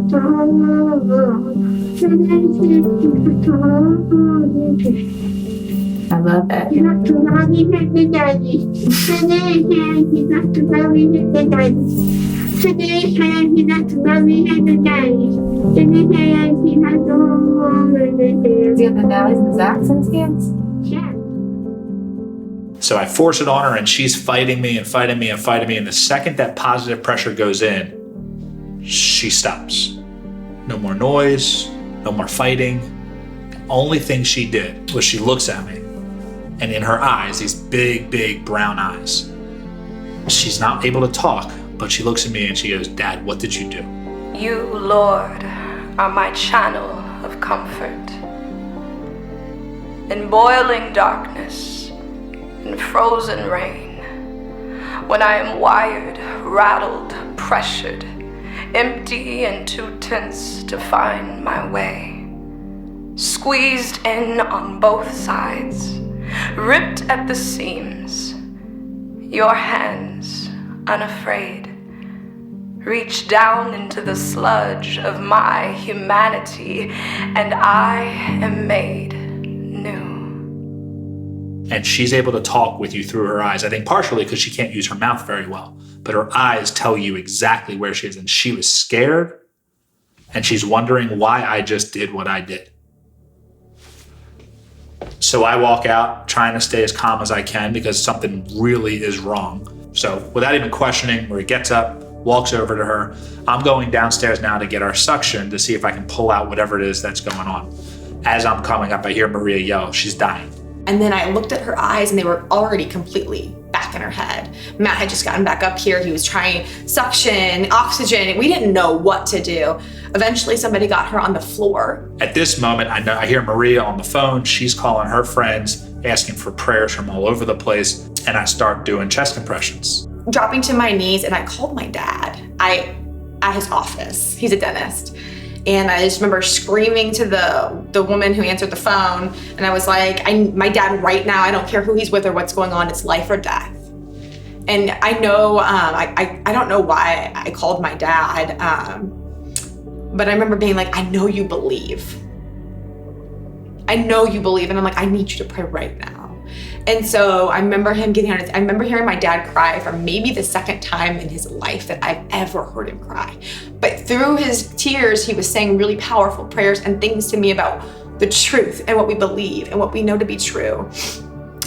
I love that. Does he have the valleys and the zacks in his hands? Yeah. So I force it on her and she's fighting me and fighting me and fighting me. And the second that positive pressure goes in, she stops. No more noise, no more fighting. The only thing she did was she looks at me, and in her eyes, these big, big brown eyes, she's not able to talk, but she looks at me and she goes, "Dad, what did you do?" You, Lord, are my channel of comfort. In boiling darkness, in frozen rain, when I am wired, rattled, pressured, empty and too tense to find my way, squeezed in on both sides, ripped at the seams, your hands, unafraid, reach down into the sludge of my humanity, and I am made new. And she's able to talk with you through her eyes. I think partially because she can't use her mouth very well, but her eyes tell you exactly where she is. And she was scared, and she's wondering why I just did what I did. So I walk out trying to stay as calm as I can because something really is wrong. So without even questioning, Marie gets up, walks over to her. I'm going downstairs now to get our suction to see if I can pull out whatever it is that's going on. As I'm coming up, I hear Maria yell, "She's dying." And then I looked at her eyes and they were already completely back in her head. Matt had just gotten back up here. He was trying suction, oxygen. We didn't know what to do. Eventually somebody got her on the floor. At this moment, I hear Maria on the phone. She's calling her friends, asking for prayers from all over the place. And I start doing chest compressions. Dropping to my knees, and I called my dad at his office. He's a dentist. And I just remember screaming to the woman who answered the phone. And I was like, my dad right now, I don't care who he's with or what's going on, it's life or death. And I know, I don't know why I called my dad, but I remember being like, I know you believe. I know you believe. And I'm like, I need you to pray right now. And so I remember him getting on I remember hearing my dad cry for maybe the second time in his life that I've ever heard him cry. But through his tears, he was saying really powerful prayers and things to me about the truth and what we believe and what we know to be true.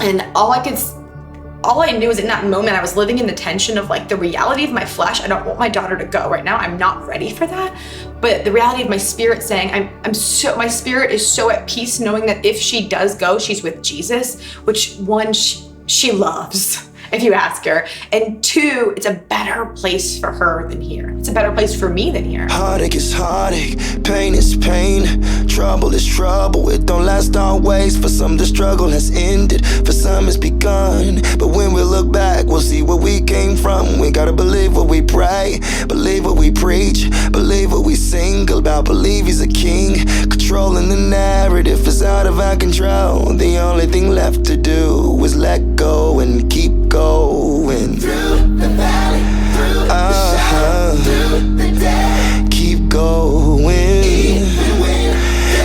And all I knew is in that moment, I was living in the tension of like the reality of my flesh. I don't want my daughter to go right now. I'm not ready for that. But the reality of my spirit saying, my spirit is so at peace knowing that if she does go, she's with Jesus, which one, she loves, if you ask her. And two, it's a better place for her than here. It's a better place for me than here. Heartache is heartache, pain is pain, trouble is trouble. It don't last always. For some the struggle has ended, for some it's begun. But when we look back, we'll see where we came from. We gotta believe what we pray, believe what we preach, believe what we sing about. Believe he's a king, controlling the narrative is out of our control. The only thing left to do is let go and keep going. Through the valley, through the shadow, through the day. Keep going.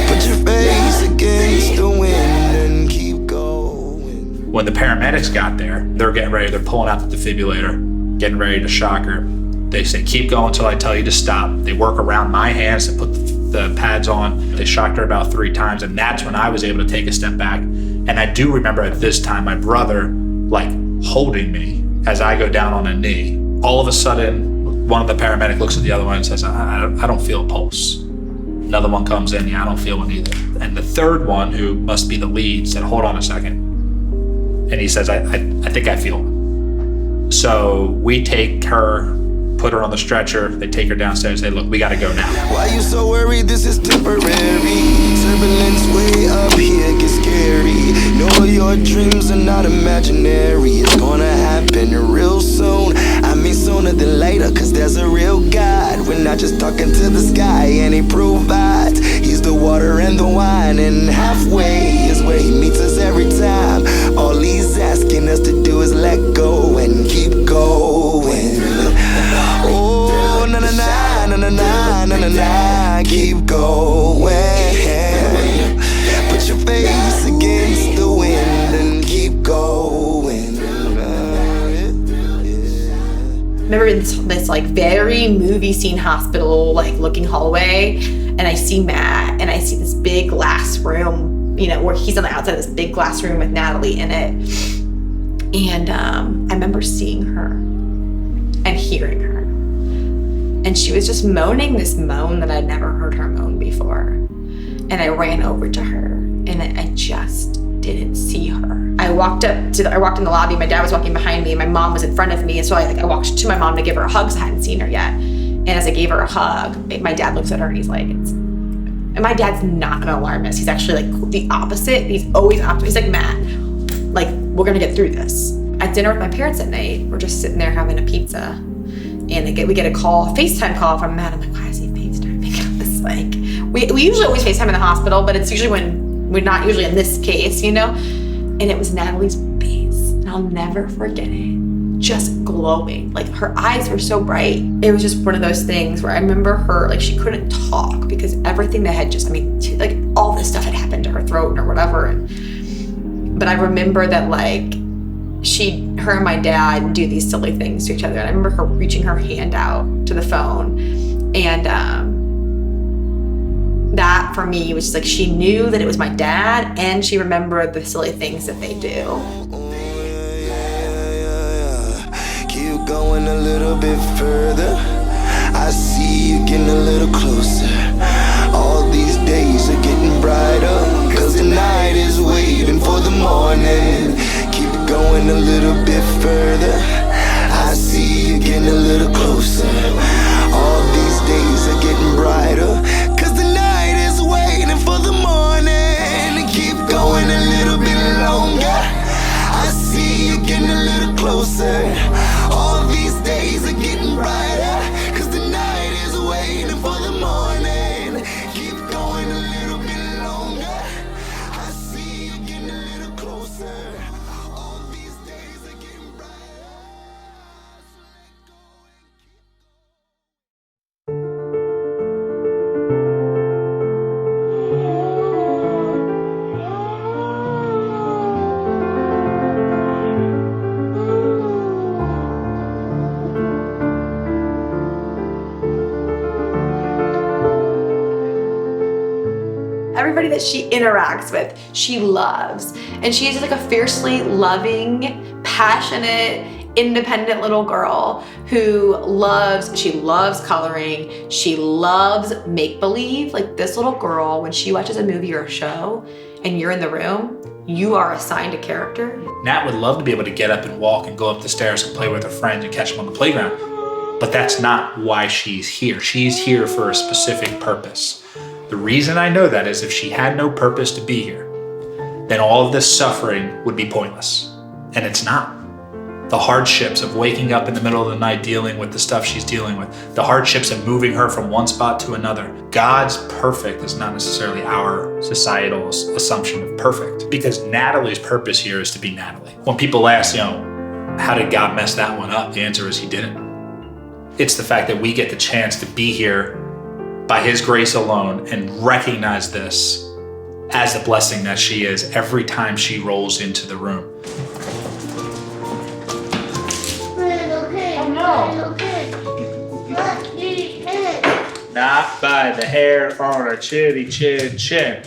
Put your face against the wind and keep going. When the paramedics got there, they're getting ready. They're pulling out the defibrillator, getting ready to shock her. They say, "Keep going until I tell you to stop." They work around my hands and put the pads on. They shocked her about 3 times, and that's when I was able to take a step back. And I do remember at this time, my brother, holding me as I go down on a knee. All of a sudden, one of the paramedics looks at the other one and says, I don't feel a pulse. Another one comes in, "Yeah, I don't feel one either." And the third one, who must be the lead, said, "Hold on a second." And he says, I think I feel it. So we take her, put her on the stretcher. They take her downstairs and say, "Look, we gotta go now." Why you so worried? This is temporary. Turbulence way up here gets scary. Know your dreams are not imaginary. It's gonna happen real soon. I mean sooner than later, cause there's a real God. We're not just talking to the sky and he provides. He's the water and the wine, and halfway is where he meets us every time. All he's asking us to do is let go and keep going. Oh, na na na na na na na na. remember this like very movie scene hospital like looking hallway, and I see Matt, and I see this big glass room, you know, where he's on the outside of this big glass room with Natalie in it. And I remember seeing her and hearing her. And she was just moaning this moan that I'd never heard her moan before. And I ran over to her, and I just didn't see her. I walked in the lobby, my dad was walking behind me, and my mom was in front of me. And so I walked to my mom to give her a hug, because I hadn't seen her yet. And as I gave her a hug, my dad looks at her and he's like, and my dad's not an alarmist. He's actually like the opposite. He's always opposite. He's like, Matt, like, we're gonna get through this. At dinner with my parents at night, we're just sitting there having a pizza, and we get a FaceTime call from Matt. I'm like, why is he FaceTiming us? Like, we usually always FaceTime in the hospital, but it's usually when we're not usually in this case, you know? And it was Natalie's face, and I'll never forget it. Just glowing, like her eyes were so bright. It was just one of those things where I remember her, like she couldn't talk because everything that had like all this stuff had happened to her throat or whatever. But I remember that like her and my dad do these silly things to each other. And I remember her reaching her hand out to the phone. And that for me was just like, she knew that it was my dad, and she remembered the silly things that they do. Keep going a little bit further. I see you getting a little closer. All these days are getting brighter, 'cause the night is waiting for the morning. Keep going a little bit further. I see you getting a little closer. All these days are getting brighter, 'cause the night is waiting for the morning. Keep going a little bit longer. I see you getting a little closer. All these days are getting brighter, 'cause the night is waiting for the morning. Keep going a little bit longer. I see you getting a little closer. All these days are getting brighter. Everybody that she interacts with, she loves. And she's like a fiercely loving, passionate, independent little girl who she loves coloring. She loves make-believe. Like this little girl, when she watches a movie or a show and you're in the room, you are assigned a character. Nat would love to be able to get up and walk and go up the stairs and play with her friends and catch them on the playground. But that's not why she's here. She's here for a specific purpose. The reason I know that is if she had no purpose to be here, then all of this suffering would be pointless. And it's not. The hardships of waking up in the middle of the night dealing with the stuff she's dealing with, the hardships of moving her from one spot to another. God's perfect is not necessarily our societal assumption of perfect, because Natalie's purpose here is to be Natalie. When people ask, how did God mess that one up? The answer is he didn't. It's the fact that we get the chance to be here by his grace alone and recognize this as the blessing that she is every time she rolls into the room. Not by the hair on her chinny chin chin.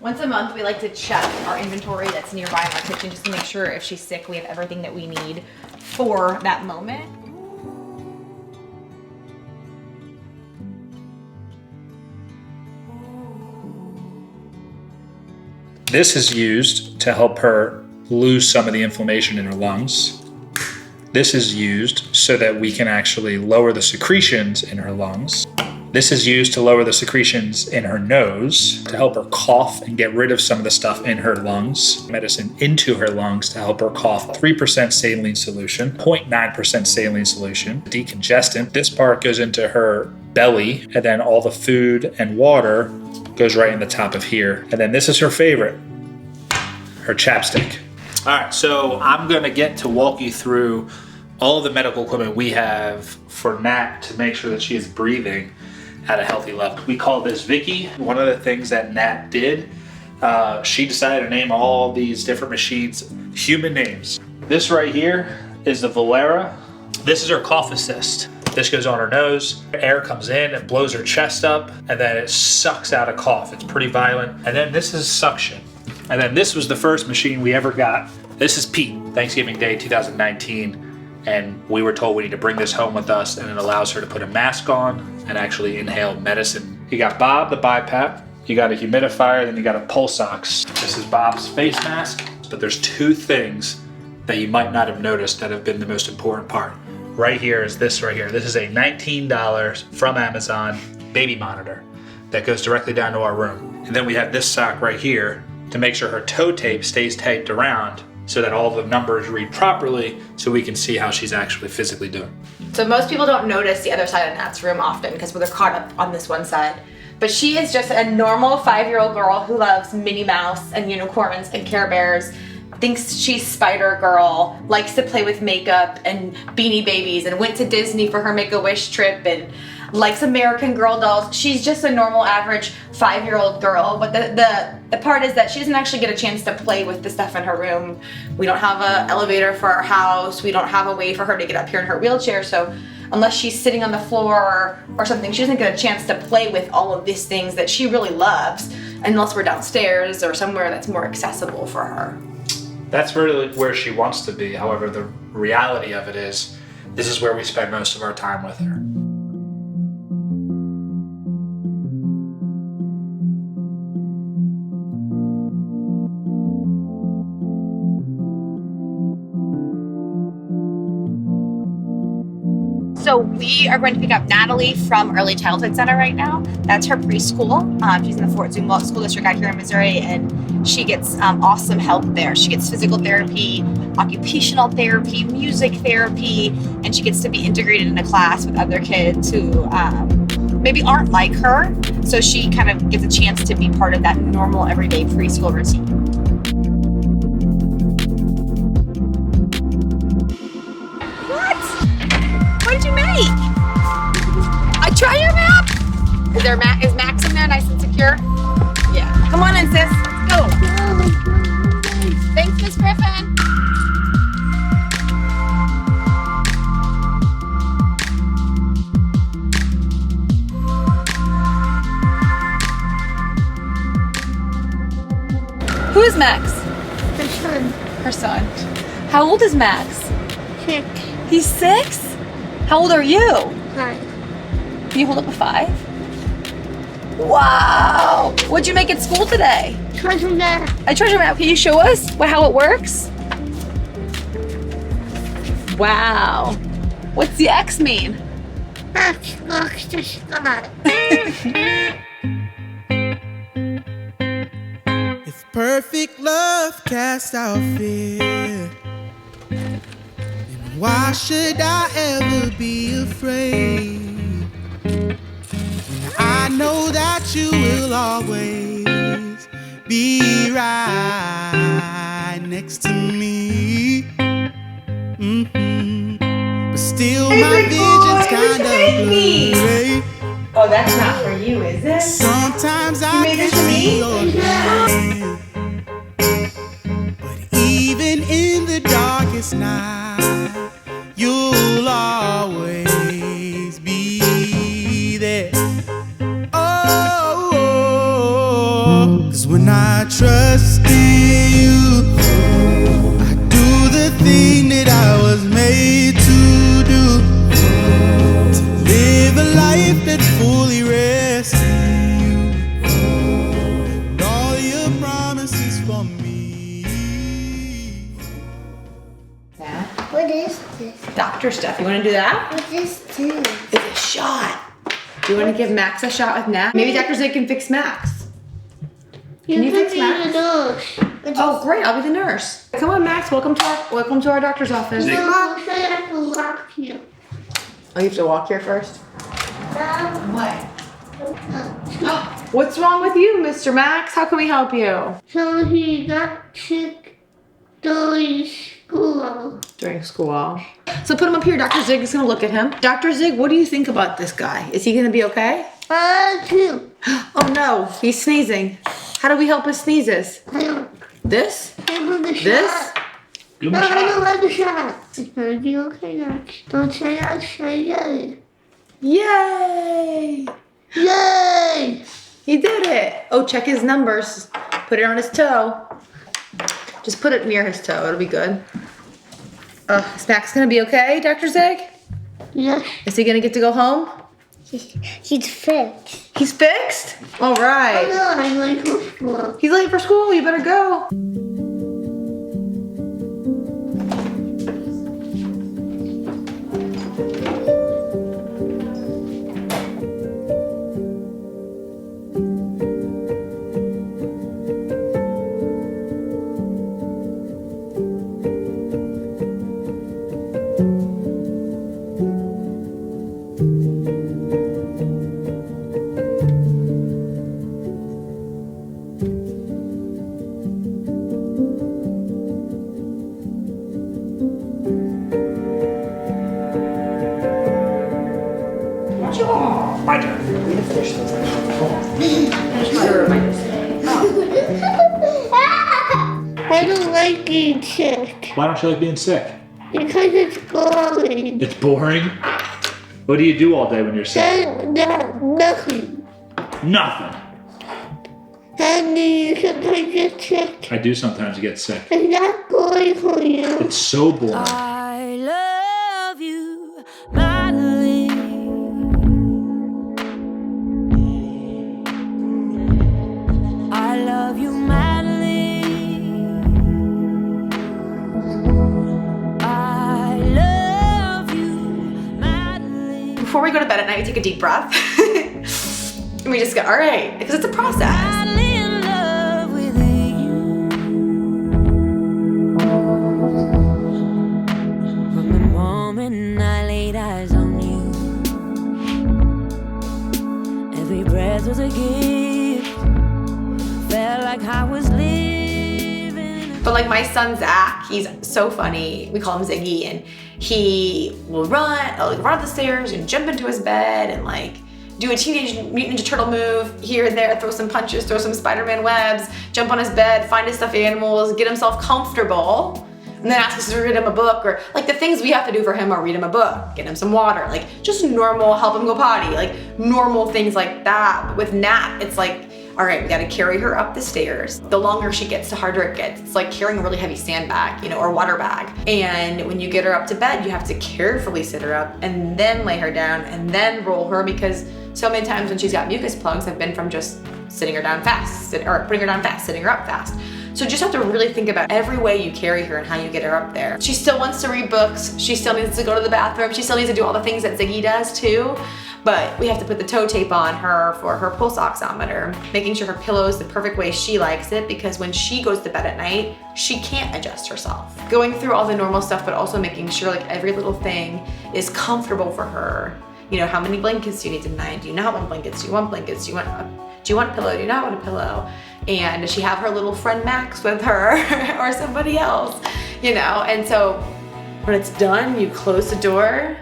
Once a month, we like to check our inventory that's nearby in our kitchen just to make sure if she's sick, we have everything that we need for that moment. This is used to help her lose some of the inflammation in her lungs. This is used so that we can actually lower the secretions in her lungs. This is used to lower the secretions in her nose to help her cough and get rid of some of the stuff in her lungs. Medicine into her lungs to help her cough. 3% saline solution, 0.9% saline solution. Decongestant. This part goes into her belly, and then all the food and water goes right in the top of here. And then this is her favorite, her chapstick. All right, so I'm gonna get to walk you through all of the medical equipment we have for Nat to make sure that she is breathing at a healthy level. We call this Vicky. One of the things that Nat did, she decided to name all these different machines human names. This right here is the Valera. This is her cough assist. This goes on her nose. Air comes in and blows her chest up, and then it sucks out a cough. It's pretty violent. And then this is suction. And then this was the first machine we ever got. This is Pete, Thanksgiving Day 2019. And we were told we need to bring this home with us, and it allows her to put a mask on and actually inhale medicine. You got Bob, the BiPAP. You got a humidifier, then you got a pulse ox. This is Bob's face mask. But there's two things that you might not have noticed that have been the most important part. Right here is this right here. This is a $19 from Amazon baby monitor that goes directly down to our room. And then we have this sock right here to make sure her toe tape stays taped around so that all the numbers read properly so we can see how she's actually physically doing. So most people don't notice the other side of Nat's room often because they're caught up on this one side. But she is just a normal 5-year-old girl who loves Minnie Mouse and unicorns and Care Bears, thinks she's Spider Girl, likes to play with makeup and Beanie Babies, and went to Disney for her Make-A-Wish trip, and likes American Girl dolls. She's just a normal, average 5-year-old girl. But the part is that she doesn't actually get a chance to play with the stuff in her room. We don't have an elevator for our house. We don't have a way for her to get up here in her wheelchair. So unless she's sitting on the floor or something, she doesn't get a chance to play with all of these things that she really loves, unless we're downstairs or somewhere that's more accessible for her. That's really where she wants to be. However, the reality of it is, this is where we spend most of our time with her. So we are going to pick up Natalie from Early Childhood Center right now. That's her preschool. She's in the Fort Zumwalt School District out here in Missouri, and she gets awesome help there. She gets physical therapy, occupational therapy, music therapy, and she gets to be integrated in a class with other kids who maybe aren't like her. So she kind of gets a chance to be part of that normal everyday preschool routine. What did you make? A treasure map? Is Max in there nice and secure? Yeah. Come on in, sis. Let's go. Thanks, Miss Griffin. Who is Max? Her son. Her son. How old is Max? 6. He's 6? How old are you? 5. Can you hold up a 5? Wow! What'd you make at school today? Treasure map. A treasure map. Can you show us how it works? Wow. What's the X mean? Max looks to Scott. If perfect love casts out fear, then why should I ever be afraid? I know that you will always be right next to me. But still my vision's kind of blurry. Oh, that's not for you, is it? Sometimes I made can this for me? see your hand. But even in the darkest night, you'll always be there. Oh, 'cause when I trust in you, I do the thing that I was made to do. To live a life that fully rests in you. And all your promises for me. What What is this? Doctor stuff. You want to do that? What is this? It's a shot. Do you want to give Max a shot with Nat? Maybe Dr. Zig can fix Max. Can you fix Max? Oh, great. I'll be the nurse. Come on, Max. Welcome to our doctor's office. Mom, I have to walk you. Oh, you have to walk here first? What? Oh. What's wrong with you, Mr. Max? How can we help you? So he got sick during school. During school. So put him up here. Dr. Zig is going to look at him. Dr. Zig, what do you think about this guy? Is he going to be okay? Too. Oh no, he's sneezing. How do we help his sneezes? This? Give him the This? shot. Give him a No, I shot. don't like the shot. It's gonna be okay now. Don't say that, say yay. Yay! Yay! He did it. Oh, check his numbers. Put it on his toe. Just put it near his toe. It'll be good. Is Max gonna be okay, Dr. Zig? Yes, Is he gonna get to go home? he's fixed. He's fixed? All I right. know, I'm like for school. He's late for school. You better go. My turn. I don't like being sick Why don't you like being sick? because it's boring. It's boring. What do you do all day when you're sick? Nothing. Nothing. And you sometimes get sick. I do sometimes get sick. It's not boring for you. It's so boring. I love you, Madeline. I love you, Madeline. I love you, Madeline. Before we go to bed at night, we take a deep breath. And we just go, all right, because it's a process. Madly in love with you. From the moment I laid eyes on you, every breath was a gift. Felt like I was living. But like my son Zach, he's so funny. We call him Ziggy, and he will run up the stairs and jump into his bed and like do a Teenage Mutant Ninja Turtle move here and there, throw some punches, throw some Spider-Man webs, jump on his bed, find his stuffed animals, get himself comfortable, and then ask us to read him a book, or like the things we have to do for him are read him a book, get him some water, like just normal, help him go potty, like normal things like that. But with Nat, it's like, all right, we gotta carry her up the stairs. The longer she gets, the harder it gets. It's like carrying a really heavy sandbag, or water bag. And when you get her up to bed, you have to carefully sit her up and then lay her down and then roll her, because so many times when she's got mucus plugs, have been from just sitting her down fast, or putting her down fast, sitting her up fast. So you just have to really think about every way you carry her and how you get her up there. She still wants to read books. She still needs to go to the bathroom. She still needs to do all the things that Ziggy does too. But we have to put the toe tape on her for her pulse oximeter, making sure her pillow is the perfect way she likes it, because when she goes to bed at night, she can't adjust herself. Going through all the normal stuff, but also making sure like every little thing is comfortable for her. How many blankets do you need tonight? Do you not want blankets? Do you want blankets? Do you want a pillow? Do you not want a pillow? And does she have her little friend Max with her or somebody else? And so when it's done, you close the door,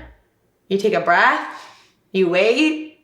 you take a breath, you wait.